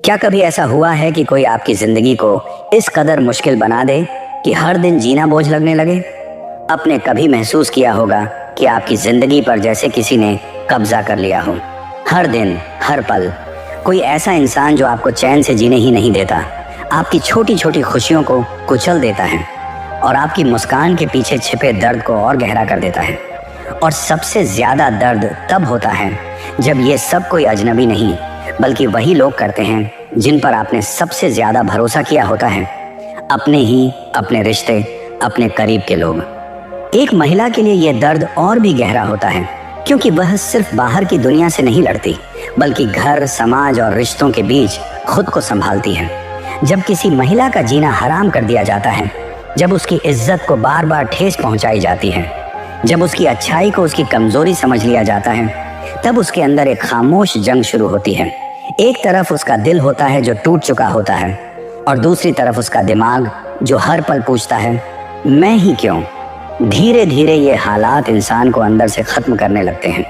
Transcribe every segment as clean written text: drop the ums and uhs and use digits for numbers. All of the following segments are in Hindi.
क्या कभी ऐसा हुआ है कि कोई आपकी जिंदगी को इस कदर मुश्किल बना दे कि हर दिन जीना बोझ लगने लगे? आपने कभी महसूस किया होगा कि आपकी जिंदगी पर जैसे किसी ने कब्जा कर लिया हो। हर दिन, हर पल कोई ऐसा इंसान जो आपको चैन से जीने ही नहीं देता, आपकी छोटी छोटी खुशियों को कुचल देता है और आपकी मुस्कान के पीछे छिपे दर्द को और गहरा कर देता है। और सबसे ज्यादा दर्द तब होता है जब ये सब कोई अजनबी नहीं बल्कि वही लोग करते हैं जिन पर आपने सबसे ज्यादा भरोसा किया होता है, अपने ही अपने रिश्ते, अपने करीब के लोग। एक महिला के लिए यह दर्द और भी गहरा होता है क्योंकि वह सिर्फ बाहर की दुनिया से नहीं लड़ती बल्कि घर, समाज और रिश्तों के बीच खुद को संभालती है। जब किसी महिला का जीना हराम कर दिया जाता है, जब उसकी इज्जत को बार बार ठेस पहुंचाई जाती है, जब उसकी अच्छाई को उसकी कमजोरी समझ लिया जाता है, तब उसके अंदर एक खामोश जंग शुरू होती है। एक तरफ उसका दिल होता है जो टूट चुका होता है और दूसरी तरफ उसका दिमाग जो हर पल पूछता है, मैं ही क्यों? धीरे धीरे ये हालात इंसान को अंदर से खत्म करने लगते हैं।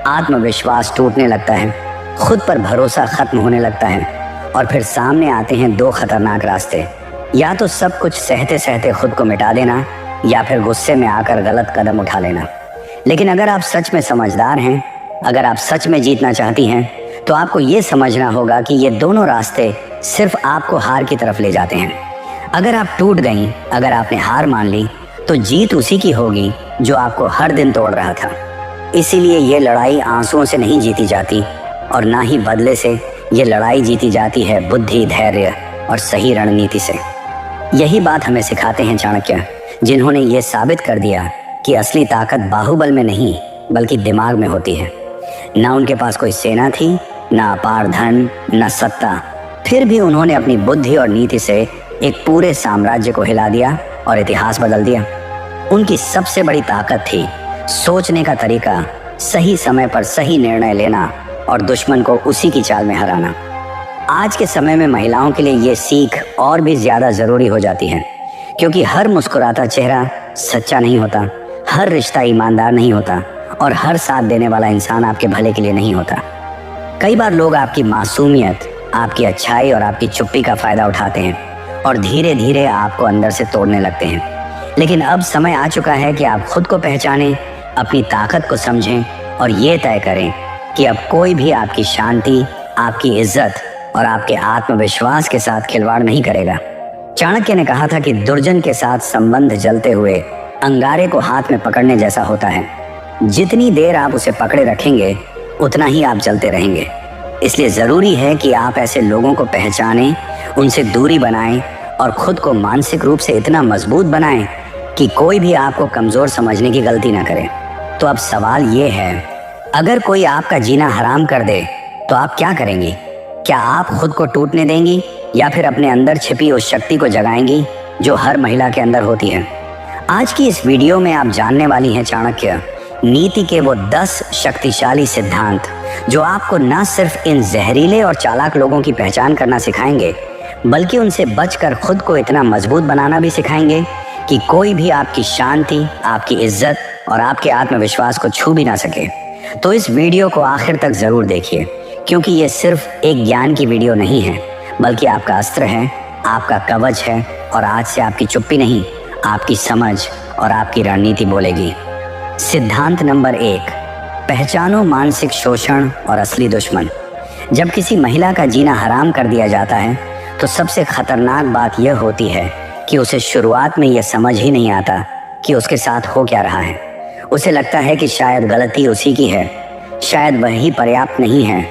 आत्मविश्वास टूटने लगता है, खुद पर भरोसा खत्म होने लगता है और फिर सामने आते हैं दो खतरनाक रास्ते। या तो सब कुछ सहते सहते खुद को मिटा देना या फिर गुस्से में आकर गलत कदम उठा लेना। लेकिन अगर आप सच में समझदार हैं, अगर आप सच में जीतना चाहती हैं, तो आपको ये समझना होगा कि ये दोनों रास्ते सिर्फ आपको हार की तरफ ले जाते हैं। अगर आप टूट गईं, अगर आपने हार मान ली, तो जीत उसी की होगी जो आपको हर दिन तोड़ रहा था। इसीलिए ये लड़ाई आंसुओं से नहीं जीती जाती और ना ही बदले से। ये लड़ाई जीती जाती है बुद्धि, धैर्य और सही रणनीति से। यही बात हमें सिखाते हैं चाणक्य, जिन्होंने ये साबित कर दिया कि असली ताकत बाहुबल में नहीं बल्कि दिमाग में होती है। ना उनके पास कोई सेना थी, ना अपार धन, ना सत्ता, फिर भी उन्होंने अपनी बुद्धि और नीति से एक पूरे साम्राज्य को हिला दिया और इतिहास बदल दिया। उनकी सबसे बड़ी ताकत थी सोचने का तरीका, सही समय पर सही निर्णय लेना और दुश्मन को उसी की चाल में हराना। आज के समय में महिलाओं के लिए ये सीख और भी ज्यादा जरूरी हो जाती है क्योंकि हर मुस्कुराता चेहरा सच्चा नहीं होता, हर रिश्ता ईमानदार नहीं होता और हर साथ देने वाला इंसान आपके भले के लिए नहीं होता। कई बार लोग आपकी मासूमियत, आपकी अच्छाई और आपकी चुप्पी का फायदा उठाते हैं और धीरे धीरे आपको अंदर से तोड़ने लगते हैं। लेकिन अब समय आ चुका है कि आप खुद को पहचानें, अपनी ताकत को समझें और ये तय करें कि अब कोई भी आपकी शांति, आपकी इज्जत और आपके आत्मविश्वास के साथ खिलवाड़ नहीं करेगा। चाणक्य ने कहा था कि दुर्जन के साथ संबंध जलते हुए अंगारे को हाथ में पकड़ने जैसा होता है। जितनी देर आप उसे पकड़े रखेंगे उतना ही आप जलते रहेंगे। इसलिए ज़रूरी है कि आप ऐसे लोगों को पहचानें, उनसे दूरी बनाएं और खुद को मानसिक रूप से इतना मजबूत बनाएं कि कोई भी आपको कमज़ोर समझने की गलती ना करे। तो अब सवाल ये है, अगर कोई आपका जीना हराम कर दे तो आप क्या करेंगी? क्या आप खुद को टूटने देंगी या फिर अपने अंदर छिपी उस शक्ति को जगाएंगी जो हर महिला के अंदर होती है? आज की इस वीडियो में आप जानने वाली हैं चाणक्य नीति के वो 10 शक्तिशाली सिद्धांत जो आपको न सिर्फ इन जहरीले और चालाक लोगों की पहचान करना सिखाएंगे बल्कि उनसे बचकर खुद को इतना मजबूत बनाना भी सिखाएंगे कि कोई भी आपकी शांति, आपकी इज्जत और आपके आत्मविश्वास को छू भी ना सके। तो इस वीडियो को आखिर तक जरूर देखिए क्योंकि ये सिर्फ एक ज्ञान की वीडियो नहीं है बल्कि आपका अस्त्र है, आपका कवच है और आज से आपकी चुप्पी नहीं, आपकी समझ और आपकी रणनीति बोलेगी। सिद्धांत नंबर 1, पहचानो मानसिक शोषण और असली दुश्मन। जब किसी महिला का जीना हराम कर दिया जाता है तो सबसे खतरनाक बात यह होती है कि उसे शुरुआत में यह समझ ही नहीं आता कि उसके साथ हो क्या रहा है। उसे लगता है कि शायद गलती उसी की है, शायद वही पर्याप्त नहीं है,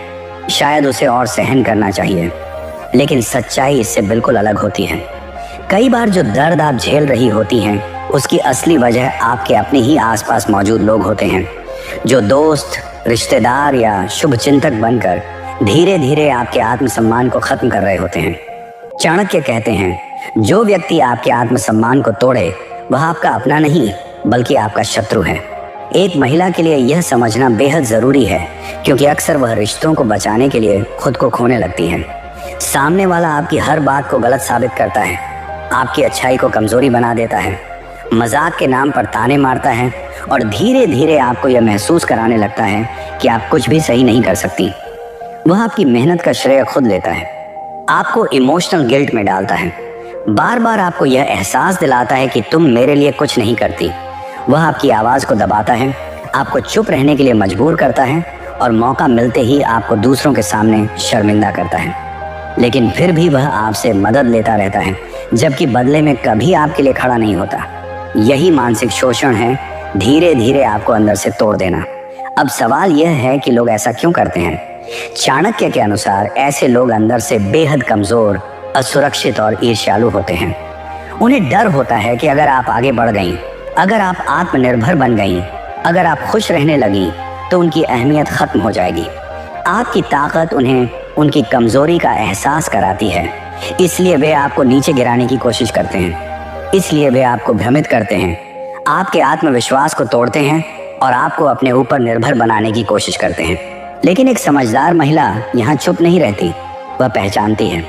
शायद उसे और सहन करना चाहिए। लेकिन सच्चाई इससे बिल्कुल अलग होती है। कई बार जो दर्द आप झेल रही होती हैं उसकी असली वजह आपके अपने ही आसपास मौजूद लोग होते हैं जो दोस्त, रिश्तेदार या शुभ चिंतक बनकर धीरे धीरे आपके आत्मसम्मान को खत्म कर रहे होते हैं। चाणक्य कहते हैं, जो व्यक्ति आपके आत्मसम्मान को तोड़े वह आपका अपना नहीं बल्कि आपका शत्रु है। एक महिला के लिए यह समझना बेहद ज़रूरी है क्योंकि अक्सर वह रिश्तों को बचाने के लिए खुद को खोने लगती है। सामने वाला आपकी हर बात को गलत साबित करता है, आपकी अच्छाई को कमज़ोरी बना देता है, मजाक के नाम पर ताने मारता है और धीरे धीरे आपको यह महसूस कराने लगता है कि आप कुछ भी सही नहीं कर सकती। वह आपकी मेहनत का श्रेय खुद लेता है। आपको इमोशनल गिल्ट में डालता है, बार बार आपको यह एहसास दिलाता है कि तुम मेरे लिए कुछ नहीं करती। वह आपकी आवाज़ को दबाता है, आपको चुप रहने के लिए मजबूर करता है और मौका मिलते ही आपको दूसरों के सामने शर्मिंदा करता है। लेकिन फिर भी वह आपसे मदद लेता रहता है, जबकि बदले में कभी आपके लिए खड़ा नहीं होता। यही मानसिक शोषण है, धीरे धीरे आपको अंदर से तोड़ देना। अब सवाल यह है कि लोग ऐसा क्यों करते हैं? चाणक्य के अनुसार ऐसे लोग अंदर से बेहद कमज़ोर, असुरक्षित और ईर्ष्यालु होते हैं। उन्हें डर होता है कि अगर आप आगे बढ़ गईं, अगर आप आत्मनिर्भर बन गईं, अगर आप खुश रहने लगीं, तो उनकी अहमियत ख़त्म हो जाएगी। आपकी ताकत उन्हें उनकी कमज़ोरी का एहसास कराती है, इसलिए वे आपको नीचे गिराने की कोशिश करते हैं। इसलिए वे आपको भ्रमित करते हैं, आपके आत्मविश्वास को तोड़ते हैं और आपको अपने ऊपर निर्भर बनाने की कोशिश करते हैं। लेकिन एक समझदार महिला यहाँ चुप नहीं रहती, वह पहचानती है,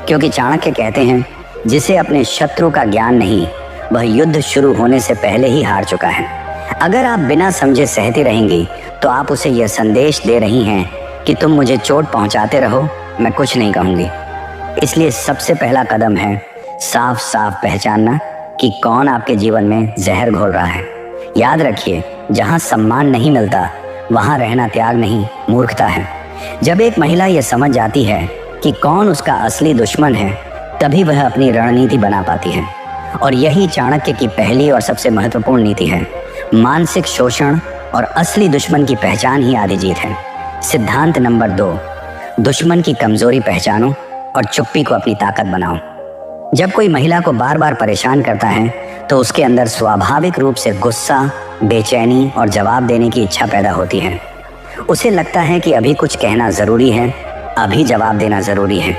क्योंकि चाणक्य कहते हैं, जिसे अपने शत्रु का ज्ञान नहीं, वह युद्ध शुरू होने से पहले ही हार चुका है। अगर आप बिना समझे सहती रहेंगी तो आप उसे यह संदेश दे रही हैं कि तुम मुझे चोट पहुंचाते रहो, मैं कुछ नहीं कहूँगी। इसलिए सबसे पहला कदम है साफ साफ पहचानना कि कौन आपके जीवन में जहर घोल रहा है। याद रखिए, जहाँ सम्मान नहीं मिलता वहाँ रहना त्याग नहीं, मूर्खता है। जब एक महिला ये समझ जाती है कि कौन उसका असली दुश्मन है, तभी वह अपनी रणनीति बना पाती है। और यही चाणक्य की पहली और सबसे महत्वपूर्ण नीति है। मानसिक शोषण और असली दुश्मन की पहचान ही आधी जीत है। सिद्धांत नंबर 2, दुश्मन की कमजोरी पहचानो और चुप्पी को अपनी ताकत बनाओ। जब कोई महिला को बार बार परेशान करता है तो उसके अंदर स्वाभाविक रूप से गुस्सा, बेचैनी और जवाब देने की इच्छा पैदा होती है। उसे लगता है कि अभी कुछ कहना ज़रूरी है, अभी जवाब देना ज़रूरी है।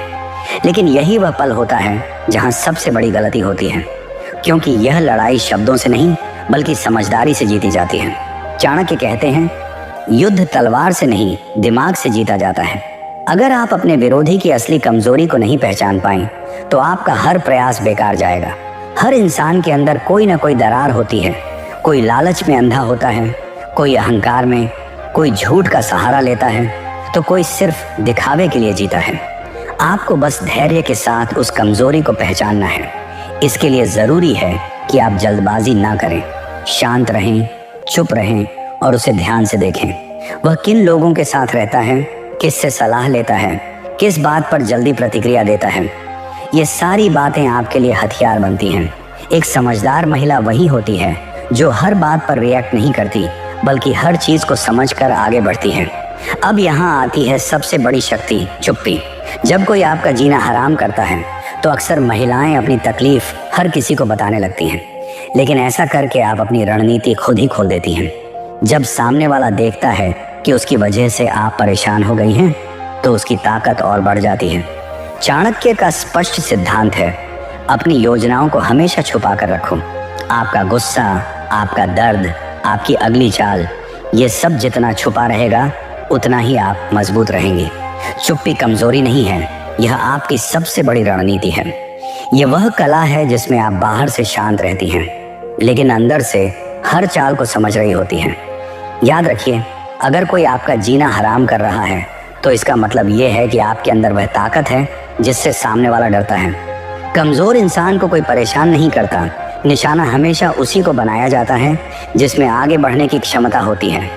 लेकिन यही वह पल होता है जहाँ सबसे बड़ी गलती होती है, क्योंकि यह लड़ाई शब्दों से नहीं बल्कि समझदारी से जीती जाती है। चाणक्य कहते हैं, युद्ध तलवार से नहीं दिमाग से जीता जाता है। अगर आप अपने विरोधी की असली कमजोरी को नहीं पहचान पाएं तो आपका हर प्रयास बेकार जाएगा। हर इंसान के अंदर कोई ना कोई दरार होती है। कोई लालच में अंधा होता है, कोई अहंकार में, कोई झूठ का सहारा लेता है, तो कोई सिर्फ दिखावे के लिए जीता है। आपको बस धैर्य के साथ उस कमजोरी को पहचानना है। इसके लिए ज़रूरी है कि आप जल्दबाजी ना करें, शांत रहें, चुप रहें और उसे ध्यान से देखें। वह किन लोगों के साथ रहता है, किससे सलाह लेता है, किस बात पर जल्दी प्रतिक्रिया देता है। ये सारी बातें आपके लिए हथियार बनती हैं। एक समझदार महिला वही होती है जो हर बात पर रिएक्ट नहीं करती, बल्कि हर चीज़ को समझकर आगे बढ़ती है। अब यहाँ आती है सबसे बड़ी शक्ति, चुप्पी। जब कोई आपका जीना हराम करता है तो अक्सर महिलाएं अपनी तकलीफ हर किसी को बताने लगती हैं, लेकिन ऐसा करके आप अपनी रणनीति खुद ही खोल देती हैं। जब सामने वाला देखता है कि उसकी वजह से आप परेशान हो गई हैं, तो उसकी ताकत और बढ़ जाती है। चाणक्य का स्पष्ट सिद्धांत है, अपनी योजनाओं को हमेशा छुपा कर रखो। आपका गुस्सा, आपका दर्द, आपकी अगली चाल, ये सब जितना छुपा रहेगा उतना ही आप मजबूत रहेंगे। चुप्पी कमजोरी नहीं है, यह आपकी सबसे बड़ी रणनीति है। यह वह कला है जिसमें आप बाहर से शांत रहती हैं, लेकिन अंदर से हर चाल को समझ रही होती हैं। याद रखिए, अगर कोई आपका जीना हराम कर रहा है तो इसका मतलब यह है कि आपके अंदर वह ताकत है जिससे सामने वाला डरता है। कमज़ोर इंसान को कोई परेशान नहीं करता, निशाना हमेशा उसी को बनाया जाता है जिसमें आगे बढ़ने की क्षमता होती है।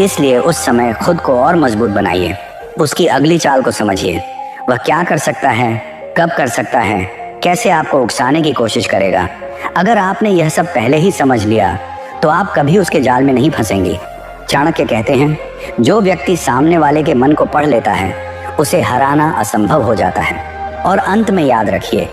इसलिए उस समय खुद को और मजबूत बनाइए, उसकी अगली चाल को समझिए। वह क्या कर सकता है, कब कर सकता है, कैसे आपको उकसाने की कोशिश करेगा। अगर आपने यह सब पहले ही समझ लिया तो आप कभी उसके जाल में नहीं फंसेंगी। चाणक्य कहते हैं, जो व्यक्ति सामने वाले के मन को पढ़ लेता है उसे हराना असंभव हो जाता है। और अंत में याद रखिए,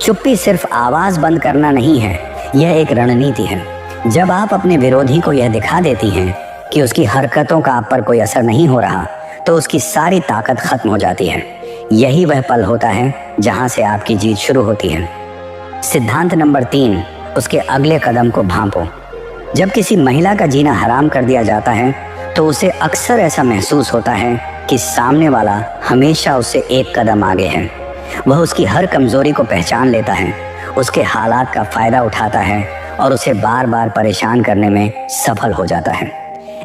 चुप्पी सिर्फ आवाज़ बंद करना नहीं है, यह एक रणनीति है। जब आप अपने विरोधी को यह दिखा देती हैं कि उसकी हरकतों का आप पर कोई असर नहीं हो रहा, तो उसकी सारी ताकत खत्म हो जाती है। यही वह पल होता है जहां से आपकी जीत शुरू होती है। सिद्धांत नंबर 3, उसके अगले कदम को भांपो। जब किसी महिला का जीना हराम कर दिया जाता है तो उसे अक्सर ऐसा महसूस होता है कि सामने वाला हमेशा उससे एक कदम आगे है। वह उसकी हर कमजोरी को पहचान लेता है, उसके हालात का फ़ायदा उठाता है और उसे बार बार परेशान करने में सफल हो जाता है।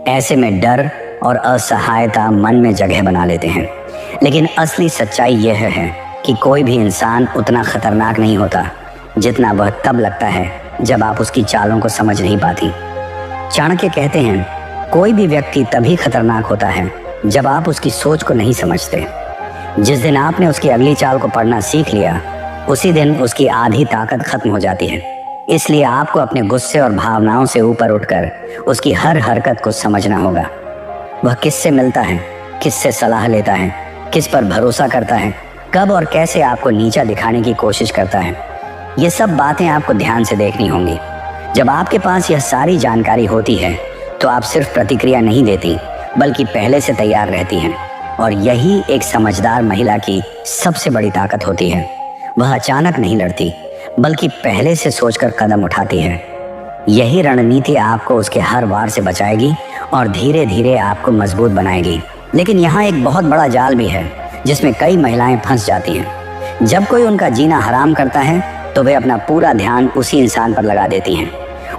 ऐसे में डर और असहायता मन में जगह बना लेते हैं। लेकिन असली सच्चाई यह है कि कोई भी इंसान उतना खतरनाक नहीं होता जितना वह तब लगता है जब आप उसकी चालों को समझ नहीं पाती। चाणक्य कहते हैं, कोई भी व्यक्ति तभी खतरनाक होता है जब आप उसकी सोच को नहीं समझते। जिस दिन आपने उसकी अगली चाल को पढ़ना सीख लिया, उसी दिन उसकी आधी ताकत खत्म हो जाती है। इसलिए आपको अपने गुस्से और भावनाओं से ऊपर उठकर उसकी हर हरकत को समझना होगा। वह किससे मिलता है, किससे सलाह लेता है, किस पर भरोसा करता है, कब और कैसे आपको नीचा दिखाने की कोशिश करता है, ये सब बातें आपको ध्यान से देखनी होंगी। जब आपके पास यह सारी जानकारी होती है तो आप सिर्फ प्रतिक्रिया नहीं देती, बल्कि पहले से तैयार रहती हैं। और यही एक समझदार महिला की सबसे बड़ी ताकत होती है। वह अचानक नहीं लड़ती, बल्कि पहले से सोचकर कदम उठाती है। यही रणनीति आपको उसके हर वार से बचाएगी और धीरे धीरे आपको मजबूत बनाएगी। लेकिन यहाँ एक बहुत बड़ा जाल भी है जिसमें कई महिलाएं फंस जाती हैं। जब कोई उनका जीना हराम करता है तो वे अपना पूरा ध्यान उसी इंसान पर लगा देती हैं।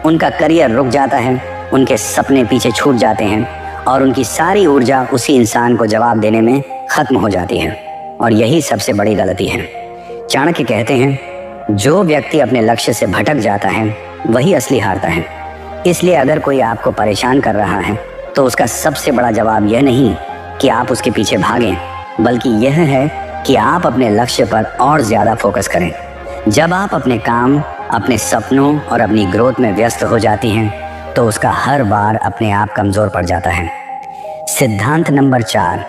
उनका करियर रुक जाता है, उनके सपने पीछे छूट जाते हैं और उनकी सारी ऊर्जा उसी इंसान को जवाब देने में खत्म हो जाती है। और यही सबसे बड़ी गलती है। चाणक्य कहते हैं, जो व्यक्ति अपने लक्ष्य से भटक जाता है वही असली हारता है। इसलिए अगर कोई आपको परेशान कर रहा है तो उसका सबसे बड़ा जवाब यह नहीं कि आप उसके पीछे भागें, बल्कि यह है कि आप अपने लक्ष्य पर और ज़्यादा फोकस करें। जब आप अपने काम, अपने सपनों और अपनी ग्रोथ में व्यस्त हो जाती हैं तो उसका हर बार अपने आप कमज़ोर पड़ जाता है। सिद्धांत नंबर 4,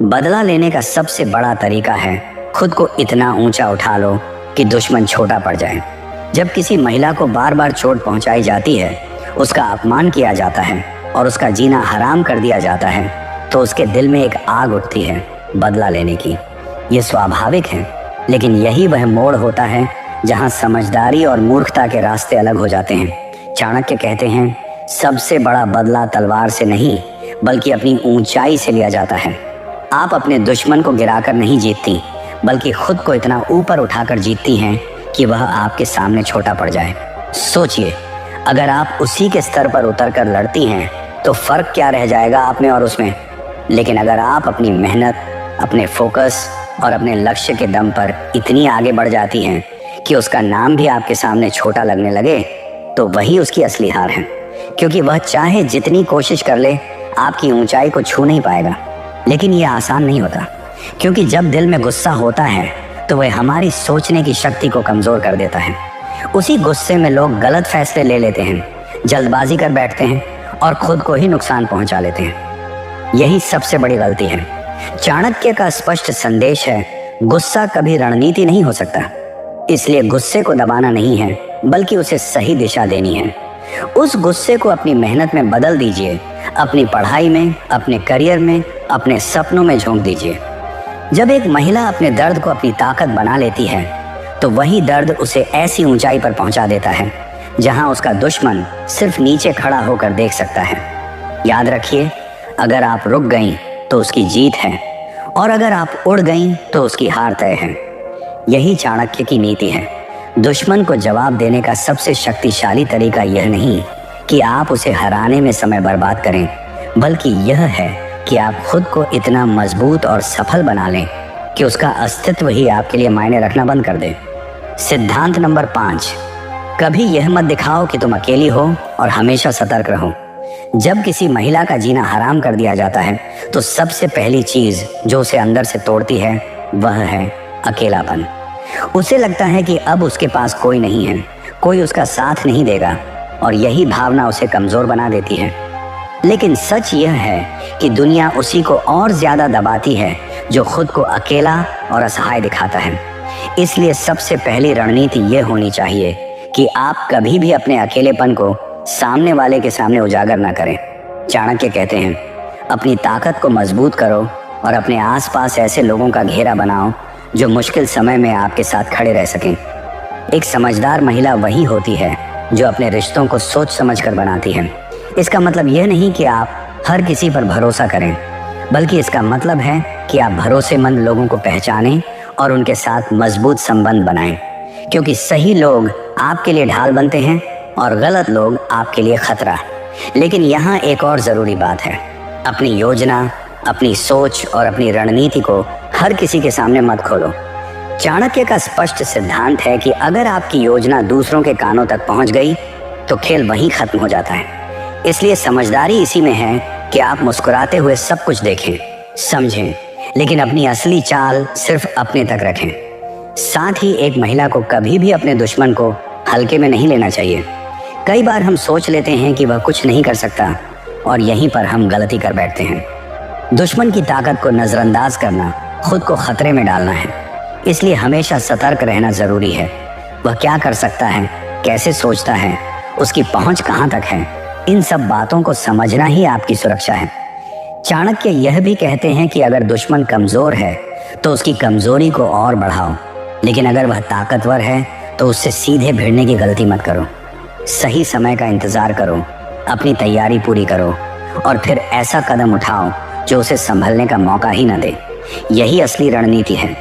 बदला लेने का सबसे बड़ा तरीका है खुद को इतना ऊंचा उठा लो कि दुश्मन छोटा पड़ जाए। जब किसी महिला को बार बार चोट पहुंचाई जाती है, उसका अपमान किया जाता है और उसका जीना हराम कर दिया जाता है, तो उसके दिल में एक आग उठती है बदला लेने की। ये स्वाभाविक है, लेकिन यही वह मोड़ होता है जहां समझदारी और मूर्खता के रास्ते अलग हो जाते हैं। चाणक्य कहते हैं, सबसे बड़ा बदला तलवार से नहीं, बल्कि अपनी ऊंचाई से लिया जाता है। आप अपने दुश्मन को गिराकर नहीं जीतती, बल्कि खुद को इतना ऊपर उठाकर जीतती हैं कि वह आपके सामने छोटा पड़ जाए। सोचिए, अगर आप उसी के स्तर पर उतरकर लड़ती हैं तो फर्क क्या रह जाएगा आप में और उसमें। लेकिन अगर आप अपनी मेहनत, अपने फोकस और अपने लक्ष्य के दम पर इतनी आगे बढ़ जाती हैं कि उसका नाम भी आपके सामने छोटा लगने लगे, तो वही उसकी असली हार है। क्योंकि वह चाहे जितनी कोशिश कर ले, आपकी ऊंचाई को छू नहीं पाएगा। लेकिन यह आसान नहीं होता, क्योंकि जब दिल में गुस्सा होता है तो वह हमारी सोचने की शक्ति को कमज़ोर कर देता है। उसी गुस्से में लोग गलत फैसले ले लेते हैं, जल्दबाजी कर बैठते हैं और खुद को ही नुकसान पहुंचा लेते हैं। यही सबसे बड़ी गलती है। चाणक्य का स्पष्ट संदेश है, गुस्सा कभी रणनीति नहीं हो सकता। इसलिए गुस्से को दबाना नहीं है, बल्कि उसे सही दिशा देनी है। उस गुस्से को अपनी मेहनत में बदल दीजिए, अपनी पढ़ाई में, अपने करियर में, अपने सपनों में झोंक दीजिए। जब एक महिला अपने दर्द को अपनी ताकत बना लेती है तो वही दर्द उसे ऐसी ऊंचाई पर पहुंचा देता है जहां उसका दुश्मन सिर्फ नीचे खड़ा होकर देख सकता है। याद रखिए, अगर आप रुक गईं तो उसकी जीत है, और अगर आप उड़ गईं तो उसकी हार तय है। यही चाणक्य की नीति है। दुश्मन को जवाब देने का सबसे शक्तिशाली तरीका यह नहीं कि आप उसे हराने में समय बर्बाद करें, बल्कि यह है कि आप खुद को इतना मजबूत और सफल बना लें कि उसका अस्तित्व ही आपके लिए मायने रखना बंद कर दे। सिद्धांत नंबर 5, कभी यह मत दिखाओ कि तुम अकेली हो और हमेशा सतर्क रहो। जब किसी महिला का जीना हराम कर दिया जाता है तो सबसे पहली चीज जो उसे अंदर से तोड़ती है वह है अकेलापन। उसे लगता है कि अब उसके पास कोई नहीं है, कोई उसका साथ नहीं देगा, और यही भावना उसे कमजोर बना देती है। लेकिन सच यह है कि दुनिया उसी को और ज्यादा दबाती है जो खुद को अकेला और असहाय दिखाता है। इसलिए सबसे पहली रणनीति यह होनी चाहिए कि आप कभी भी अपने अकेलेपन को सामने वाले के सामने उजागर ना करें। चाणक्य कहते हैं, अपनी ताकत को मजबूत करो और अपने आसपास ऐसे लोगों का घेरा बनाओ जो मुश्किल समय में आपके साथ खड़े रह सकें। एक समझदार महिला वही होती है जो अपने रिश्तों को सोच समझकर बनाती है। इसका मतलब यह नहीं कि आप हर किसी पर भरोसा करें, बल्कि इसका मतलब है कि आप भरोसेमंद लोगों को पहचानें और उनके साथ मजबूत संबंध बनाएं। क्योंकि सही लोग आपके लिए ढाल बनते हैं और गलत लोग आपके लिए खतरा। लेकिन यहाँ एक और ज़रूरी बात है, अपनी योजना, अपनी सोच और अपनी रणनीति को हर किसी के सामने मत खोलो। चाणक्य का स्पष्ट सिद्धांत है कि अगर आपकी योजना दूसरों के कानों तक पहुंच गई तो खेल वहीं खत्म हो जाता है। इसलिए समझदारी इसी में है कि आप मुस्कुराते हुए सब कुछ देखें, समझें, लेकिन अपनी असली चाल सिर्फ अपने तक रखें। साथ ही एक महिला को कभी भी अपने दुश्मन को हल्के में नहीं लेना चाहिए। कई बार हम सोच लेते हैं कि वह कुछ नहीं कर सकता और यहीं पर हम गलती कर बैठते हैं। दुश्मन की ताकत को नजरअंदाज करना खुद को खतरे में डालना है। इसलिए हमेशा सतर्क रहना जरूरी है। वह क्या कर सकता है, कैसे सोचता है, उसकी पहुंच कहां तक है, इन सब बातों को समझना ही आपकी सुरक्षा है। चाणक्य यह भी कहते हैं कि अगर दुश्मन कमजोर है तो उसकी कमजोरी को और बढ़ाओ, लेकिन अगर वह ताकतवर है तो उससे सीधे भिड़ने की गलती मत करो। सही समय का इंतजार करो, अपनी तैयारी पूरी करो और फिर ऐसा कदम उठाओ जो उसे संभलने का मौका ही न दे। यही असली रणनीति है।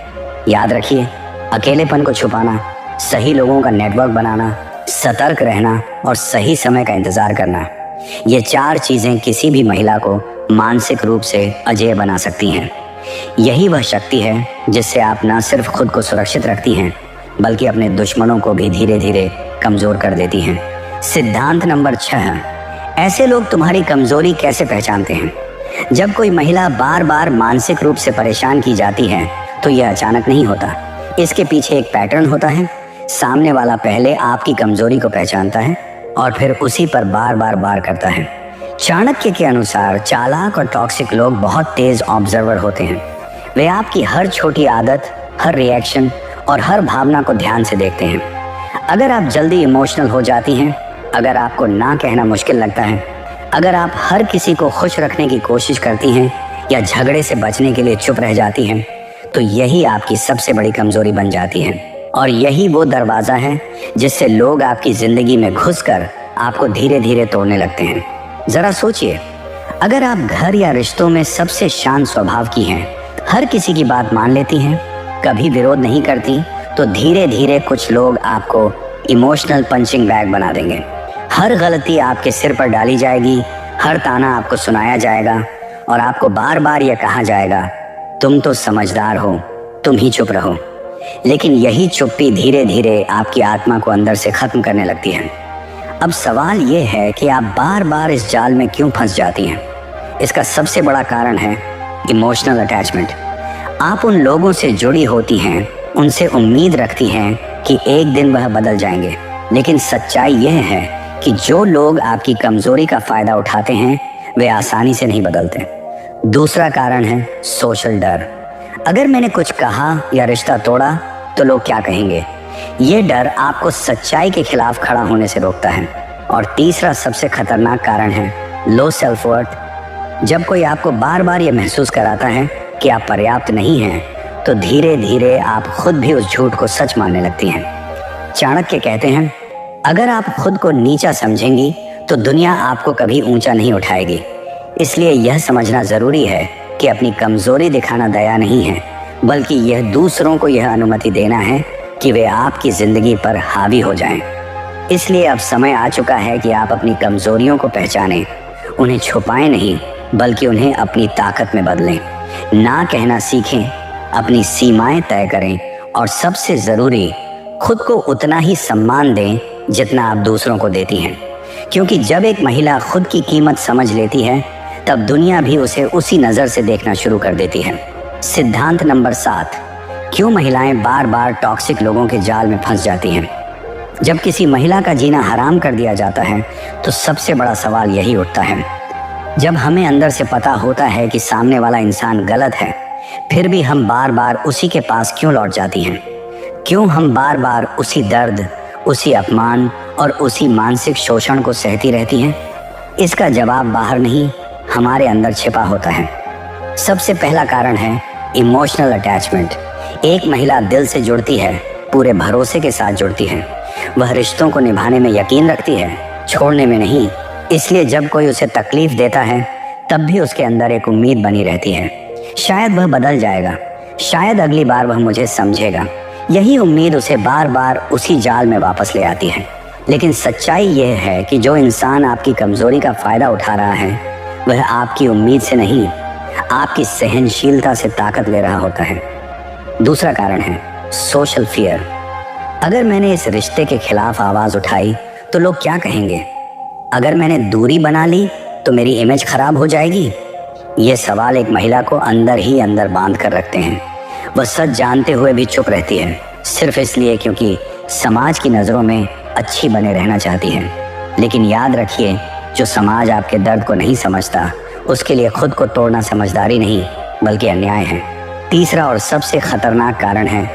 याद रखिए, अकेलेपन को छुपाना, सही लोगों का नेटवर्क बनाना, सतर्क रहना और सही समय का इंतजार करना, ये 4 चीजें किसी भी महिला को मानसिक रूप से अजेय बना सकती हैं। यही वह शक्ति है जिससे आप न सिर्फ खुद को सुरक्षित रखती हैं बल्कि अपने दुश्मनों को भी धीरे धीरे कमजोर कर देती हैं। सिद्धांत नंबर 6, ऐसे लोग तुम्हारी कमजोरी कैसे पहचानते हैं? जब कोई महिला बार बार मानसिक रूप से परेशान की जाती है तो यह अचानक नहीं होता। इसके पीछे एक पैटर्न होता है। सामने वाला पहले आपकी कमजोरी को पहचानता है और फिर उसी पर बार बार वार करता है। चाणक्य के अनुसार चालाक और टॉक्सिक लोग बहुत तेज ऑब्जर्वर होते हैं। वे आपकी हर छोटी आदत, हर रिएक्शन और हर भावना को ध्यान से देखते हैं। अगर आप जल्दी इमोशनल हो जाती हैं, अगर आपको ना कहना मुश्किल लगता है, अगर आप हर किसी को खुश रखने की कोशिश करती हैं या झगड़े से बचने के लिए चुप रह जाती हैं, तो यही आपकी सबसे बड़ी कमजोरी बन जाती है। और यही वो दरवाज़ा है जिससे लोग आपकी ज़िंदगी में घुसकर आपको धीरे धीरे तोड़ने लगते हैं। ज़रा सोचिए, अगर आप घर या रिश्तों में सबसे शांत स्वभाव की हैं, हर किसी की बात मान लेती हैं, कभी विरोध नहीं करती, तो धीरे धीरे कुछ लोग आपको इमोशनल पंचिंग बैग बना देंगे। हर गलती आपके सिर पर डाली जाएगी, हर ताना आपको सुनाया जाएगा और आपको बार बार यह कहा जाएगा, तुम तो समझदार हो, तुम ही चुप रहो। लेकिन यही चुप्पी धीरे धीरे आपकी आत्मा को अंदर से खत्म करने लगती है। अब सवाल ये है कि आप बार बार इस जाल में क्यों फंस जाती हैं? इसका सबसे बड़ा कारण है इमोशनल अटैचमेंट। आप उन लोगों से जुड़ी होती हैं, उनसे उम्मीद रखती हैं कि एक दिन वह बदल जाएंगे, लेकिन सच्चाई यह है कि जो लोग आपकी कमजोरी का फायदा उठाते हैं वे आसानी से नहीं बदलते। दूसरा कारण है सोशल डर। अगर मैंने कुछ कहा या रिश्ता तोड़ा तो लोग क्या कहेंगे, ये डर आपको सच्चाई के खिलाफ खड़ा होने से रोकता है। और तीसरा सबसे खतरनाक कारण है लो सेल्फ वर्थ। जब कोई आपको बार बार ये महसूस कराता है कि आप पर्याप्त नहीं हैं, तो धीरे धीरे आप खुद भी उस झूठ को सच मानने लगती हैं। चाणक्य कहते हैं, अगर आप खुद को नीचा समझेंगी तो दुनिया आपको कभी ऊंचा नहीं उठाएगी। इसलिए यह समझना जरूरी है कि अपनी कमजोरी दिखाना दया नहीं है, बल्कि यह दूसरों को यह अनुमति देना है कि वे आपकी जिंदगी पर हावी हो जाएं। इसलिए अब समय आ चुका है कि आप अपनी कमजोरियों को पहचानें, उन्हें छुपाएं नहीं बल्कि उन्हें अपनी ताकत में बदलें। ना कहना सीखें, अपनी सीमाएं तय करें और सबसे जरूरी खुद को उतना ही सम्मान दें जितना आप दूसरों को देती हैं। क्योंकि जब एक महिला खुद की कीमत समझ लेती है तब दुनिया भी उसे उसी नज़र से देखना शुरू कर देती है। सिद्धांत नंबर 7, क्यों महिलाएं बार बार टॉक्सिक लोगों के जाल में फंस जाती हैं? जब किसी महिला का जीना हराम कर दिया जाता है तो सबसे बड़ा सवाल यही उठता है। जब हमें अंदर से पता होता है कि सामने वाला इंसान गलत है, फिर भी हम बार बार उसी के पास क्यों लौट जाती हैं? क्यों हम बार बार उसी दर्द, उसी अपमान और उसी मानसिक शोषण को सहती रहती हैं? इसका जवाब बाहर नहीं, हमारे अंदर छिपा होता है। सबसे पहला कारण है इमोशनल अटैचमेंट। एक महिला दिल से जुड़ती है, पूरे भरोसे के साथ जुड़ती है। वह रिश्तों को निभाने में यकीन रखती है, छोड़ने में नहीं। इसलिए जब कोई उसे तकलीफ देता है तब भी उसके अंदर एक उम्मीद बनी रहती है, शायद वह बदल जाएगा, शायद अगली बार वह मुझे समझेगा। यही उम्मीद उसे बार बार उसी जाल में वापस ले आती है। लेकिन सच्चाई यह है कि जो इंसान आपकी कमजोरी का फायदा उठा रहा है वह आपकी उम्मीद से नहीं, आपकी सहनशीलता से ताकत ले रहा होता है। दूसरा कारण है सोशल फियर। अगर मैंने इस रिश्ते के खिलाफ आवाज उठाई तो लोग क्या कहेंगे? अगर मैंने दूरी बना ली तो मेरी इमेज खराब हो जाएगी? ये सवाल एक महिला को अंदर ही अंदर बांध कर रखते हैं। वह सच जानते हुए भी चुप रहती है, सिर्फ इसलिए क्योंकि समाज की नज़रों में अच्छी बने रहना चाहती है। लेकिन याद रखिए, जो समाज आपके दर्द को नहीं समझता, उसके लिए खुद को तोड़ना समझदारी नहीं बल्कि अन्याय है। तीसरा और सबसे खतरनाक कारण है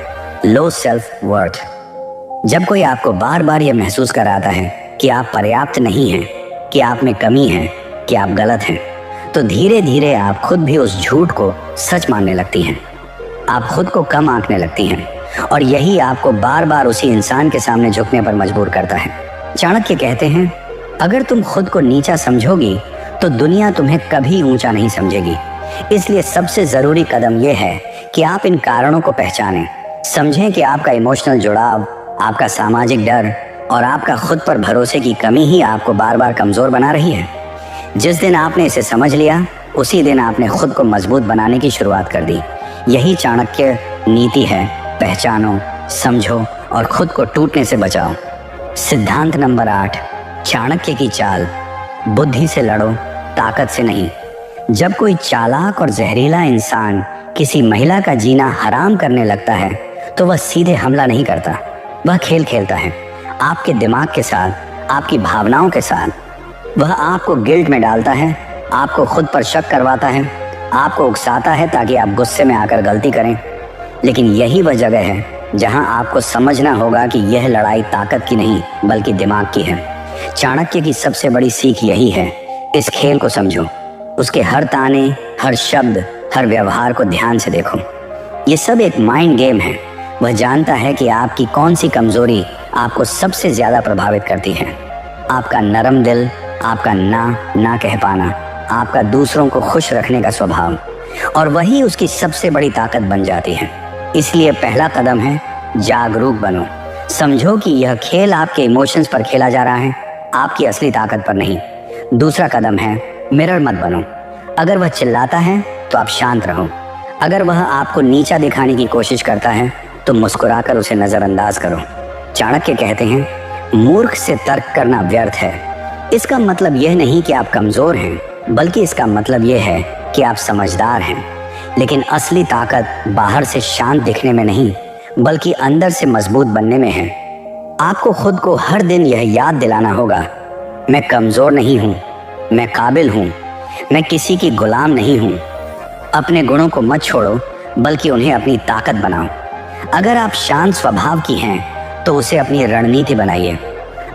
लो सेल्फ वर्थ। जब कोई आपको बार बार यह महसूस कराता है कि आप पर्याप्त नहीं हैं, कि आप में कमी है, कि आप गलत हैं, तो धीरे धीरे आप खुद भी उस झूठ को सच मानने लगती हैं। आप खुद को कम आंकने लगती हैं और यही आपको बार बार उसी इंसान के सामने झुकने पर मजबूर करता है। चाणक्य कहते हैं, अगर तुम खुद को नीचा समझोगी तो दुनिया तुम्हें कभी ऊंचा नहीं समझेगी। इसलिए सबसे जरूरी कदम यह है कि आप इन कारणों को पहचानें, समझें कि आपका इमोशनल जुड़ाव, आपका सामाजिक डर और आपका खुद पर भरोसे की कमी ही आपको बार बार कमजोर बना रही है। जिस दिन आपने इसे समझ लिया, उसी दिन आपने खुद को मजबूत बनाने की शुरुआत कर दी। यही चाणक्य नीति है, पहचानो, समझो और खुद को टूटने से बचाओ। सिद्धांत नंबर 8, चाणक्य की चाल। बुद्धि से लड़ो, ताकत से नहीं। जब कोई चालाक और जहरीला इंसान किसी महिला का जीना हराम करने लगता है तो वह सीधे हमला नहीं करता, वह खेल खेलता है आपके दिमाग के साथ, आपकी भावनाओं के साथ। वह आपको गिल्ट में डालता है, आपको खुद पर शक करवाता है, आपको उकसाता है ताकि आप गुस्से में आकर गलती करें। लेकिन यही वह जगह है जहां आपको समझना होगा कि यह लड़ाई ताकत की नहीं बल्कि दिमाग की है। चाणक्य की सबसे बड़ी सीख यही है, इस खेल को समझो, उसके हर ताने, हर शब्द, हर व्यवहार को ध्यान से देखो। ये सब एक माइंड गेम है। वह जानता है कि आपकी कौन सी कमजोरी आपको सबसे ज्यादा प्रभावित करती है। आपका नरम दिल, आपका ना कह पाना, आपका दूसरों को खुश रखने का स्वभाव, और वही उसकी सबसे बड़ी ताकत बन जाती है। इसलिए पहला कदम है जागरूक बनो। समझो कि यह खेल आपके इमोशंस पर खेला जा रहा है, आपकी असली ताकत पर नहीं। दूसरा कदम है मिरर मत बनो। अगर वह चिल्लाता है तो आप शांत रहो। अगर वह आपको नीचा दिखाने की कोशिश करता है तो मुस्कुराकर उसे नजरअंदाज करो। चाणक्य कहते हैं, मूर्ख से तर्क करना व्यर्थ है। इसका मतलब यह नहीं कि आप कमजोर हैं, बल्कि इसका मतलब यह है कि आप समझदार हैं। लेकिन असली ताकत बाहर से शांत दिखने में नहीं बल्कि अंदर से मजबूत बनने में है। आपको खुद को हर दिन यह याद दिलाना होगा, मैं कमजोर नहीं हूँ, मैं काबिल हूँ, मैं किसी की गुलाम नहीं हूँ। अपने गुणों को मत छोड़ो बल्कि उन्हें अपनी ताकत बनाओ। अगर आप शांत स्वभाव की हैं तो उसे अपनी रणनीति बनाइए।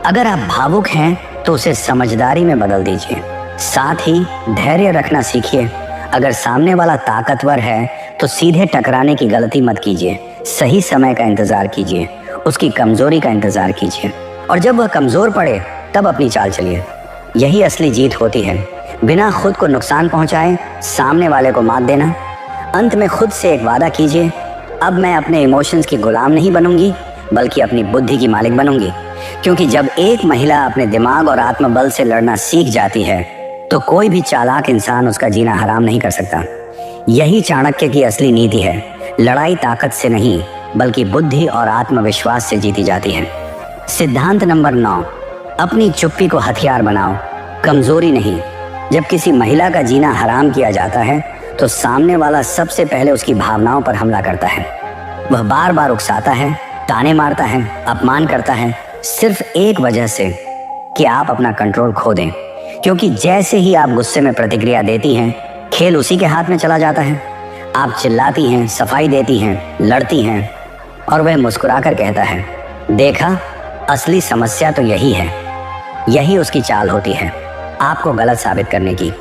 अगर आप भावुक हैं तो उसे समझदारी में बदल दीजिए। साथ ही धैर्य रखना सीखिए। अगर सामने वाला ताकतवर है तो सीधे टकराने की गलती मत कीजिए। सही समय का इंतजार कीजिए, उसकी कमजोरी का इंतजार कीजिए, और जब वह कमजोर पड़े तब अपनी चाल चलिए। यही असली जीत होती है, बिना खुद को नुकसान पहुंचाए सामने वाले को मात देना। अंत में खुद से एक वादा कीजिए, अब मैं अपने इमोशंस की गुलाम नहीं बनूंगी बल्कि अपनी बुद्धि की मालिक बनूंगी। क्योंकि जब एक महिला अपने दिमाग और आत्मबल से लड़ना सीख जाती है तो कोई भी चालाक इंसान उसका जीना हराम नहीं कर सकता। यही चाणक्य की असली नीति है। लड़ाई ताकत से नहीं बल्कि बुद्धि और आत्मविश्वास से जीती जाती है। सिद्धांत नंबर 9, अपनी चुप्पी को हथियार बनाओ, कमजोरी नहीं। जब किसी महिला का जीना हराम किया जाता है तो सामने वाला सबसे पहले उसकी भावनाओं पर हमला करता है। वह बार बार उकसाता है, ताने मारता है, अपमान करता है, सिर्फ एक वजह से कि आप अपना कंट्रोल खो दें। क्योंकि जैसे ही आप गुस्से में प्रतिक्रिया देती हैं, खेल उसी के हाथ में चला जाता है। आप चिल्लाती हैं, सफाई देती हैं, लड़ती हैं, और वह मुस्कुराकर कहता है, देखा, असली समस्या तो यही है। यही उसकी चाल होती है, आपको गलत साबित करने की।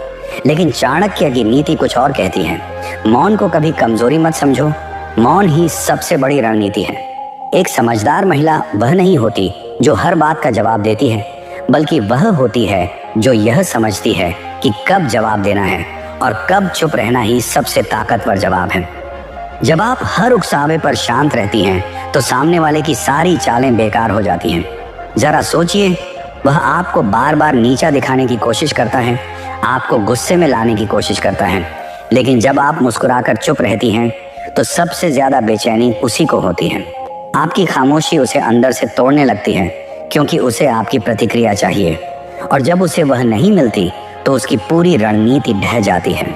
लेकिन चाणक्य की नीति कुछ और कहती है। मौन को कभी कमजोरी मत समझो, मौन ही सबसे बड़ी रणनीति है। एक समझदार महिला वह नहीं होती जो हर बात का जवाब देती है, बल्कि वह होती है जो यह समझती है कि कब जवाब देना है और कब चुप रहना ही सबसे ताकतवर जवाब है। जब आप हर उकसावे पर शांत रहती हैं तो सामने वाले की सारी चालें बेकार हो जाती हैं। जरा सोचिए, वह आपको बार बार नीचा दिखाने की कोशिश करता है, आपको गुस्से में लाने की कोशिश करता है, लेकिन जब आप मुस्कुराकर चुप रहती हैं तो सबसे ज्यादा बेचैनी उसी को होती है। आपकी खामोशी उसे अंदर से तोड़ने लगती है, क्योंकि उसे आपकी प्रतिक्रिया चाहिए, और जब उसे वह नहीं मिलती तो उसकी पूरी रणनीति ढह जाती है।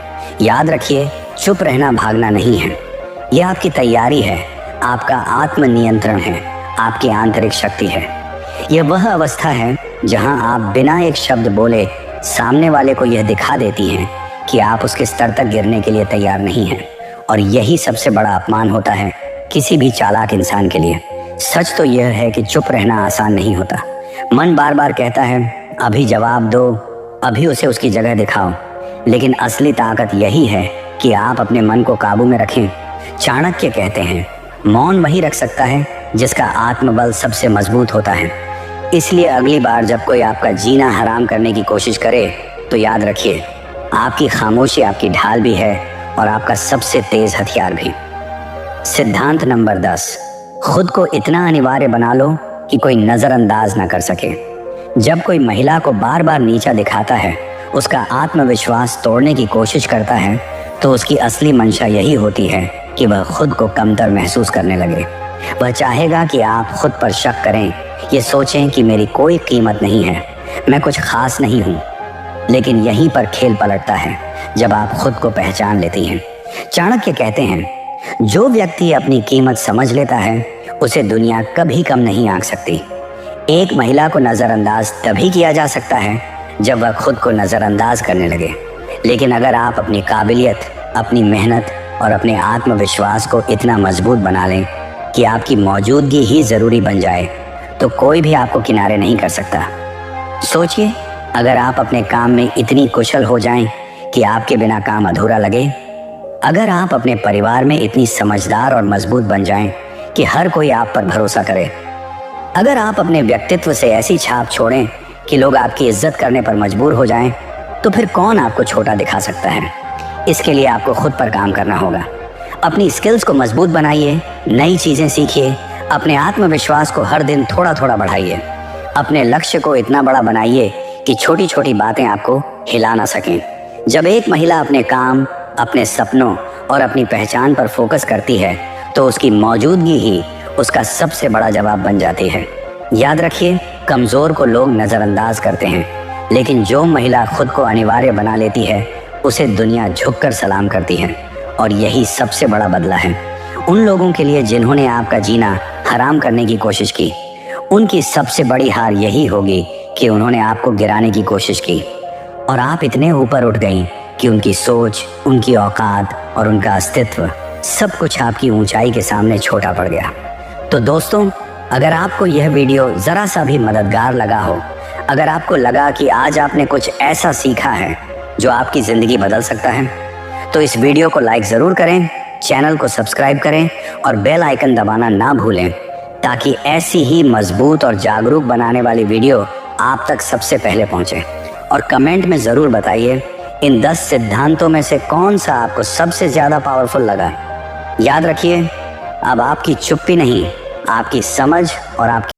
याद रखिए, चुप रहना भागना नहीं है, यह आपकी तैयारी है, आपका आत्मनियंत्रण है, आपकी आंतरिक शक्ति है। यह वह अवस्था है जहां आप बिना एक शब्द बोले सामने वाले को यह दिखा देती हैं कि आप उसके स्तर तक गिरने के लिए तैयार नहीं हैं, और यही सबसे बड़ा अपमान होता है किसी भी चालाक इंसान के लिए। सच तो यह है कि चुप रहना आसान नहीं होता। मन बार बार कहता है, अभी जवाब दो, अभी उसे उसकी जगह दिखाओ, लेकिन असली ताकत यही है कि आप अपने मन को काबू में रखें। चाणक्य कहते हैं, मौन वही रख सकता है जिसका आत्मबल सबसे मजबूत होता है। इसलिए अगली बार जब कोई आपका जीना हराम करने की कोशिश करे तो याद रखिए, आपकी खामोशी आपकी ढाल भी है और आपका सबसे तेज हथियार भी। सिद्धांत नंबर 10, खुद को इतना अनिवार्य बना लो कि कोई नजरअंदाज ना कर सके। जब कोई महिला को बार बार नीचा दिखाता है, उसका आत्मविश्वास तोड़ने की कोशिश करता है, तो उसकी असली मंशा यही होती है कि वह खुद को कमतर महसूस करने लगे। वह चाहेगा कि आप खुद पर शक करें, ये सोचें कि मेरी कोई कीमत नहीं है, मैं कुछ खास नहीं हूँ। लेकिन यहीं पर खेल पलटता है जब आप खुद को पहचान लेती हैं। चाणक्य कहते हैं, जो व्यक्ति अपनी कीमत समझ लेता है उसे दुनिया कभी कम नहीं आंक सकती। एक महिला को नज़रअंदाज तभी किया जा सकता है जब वह खुद को नज़रअंदाज करने लगे। लेकिन अगर आप अपनी काबिलियत, अपनी मेहनत और अपने आत्मविश्वास को इतना मजबूत बना लें कि आपकी मौजूदगी ही ज़रूरी बन जाए, तो कोई भी आपको किनारे नहीं कर सकता। सोचिए, अगर आप अपने काम में इतनी कुशल हो जाएं कि आपके बिना काम अधूरा लगे, अगर आप अपने परिवार में इतनी समझदार और मजबूत बन जाएं कि हर कोई आप पर भरोसा करे, अगर आप अपने व्यक्तित्व से ऐसी छाप छोड़ें कि लोग आपकी इज्जत करने पर मजबूर हो जाएं, तो फिर कौन आपको छोटा दिखा सकता है। इसके लिए आपको खुद पर काम करना होगा। अपनी स्किल्स को मजबूत बनाइए, नई चीज़ें सीखिए, अपने आत्मविश्वास को हर दिन थोड़ा थोड़ा बढ़ाइए। अपने लक्ष्य को इतना बड़ा बनाइए कि छोटी छोटी बातें आपको हिला ना सकें। जब एक महिला अपने काम, अपने सपनों और अपनी पहचान पर फोकस करती है, तो उसकी मौजूदगी ही उसका सबसे बड़ा जवाब बन जाती है। याद रखिए, कमज़ोर को लोग नज़रअंदाज करते हैं, लेकिन जो महिला खुद को अनिवार्य बना लेती है उसे दुनिया झुककर सलाम करती है। और यही सबसे बड़ा बदला है उन लोगों के लिए जिन्होंने आपका जीना हराम करने की कोशिश की। उनकी सबसे बड़ी हार यही होगी कि उन्होंने आपको गिराने की कोशिश की, और आप इतने ऊपर उठ गई कि उनकी सोच, उनकी औकात और उनका अस्तित्व सब कुछ आपकी ऊंचाई के सामने छोटा पड़ गया। तो दोस्तों, अगर आपको यह वीडियो ज़रा सा भी मददगार लगा हो, अगर आपको लगा कि आज आपने कुछ ऐसा सीखा है जो आपकी ज़िंदगी बदल सकता है, तो इस वीडियो को लाइक ज़रूर करें, चैनल को सब्सक्राइब करें और बेल आइकन दबाना ना भूलें, ताकि ऐसी ही मजबूत और जागरूक बनाने वाली वीडियो आप तक सबसे पहले पहुंचे। और कमेंट में ज़रूर बताइए, इन 10 सिद्धांतों में से कौन सा आपको सबसे ज़्यादा पावरफुल लगा। याद रखिए, अब आपकी चुप्पी नहीं, आपकी समझ और आपकी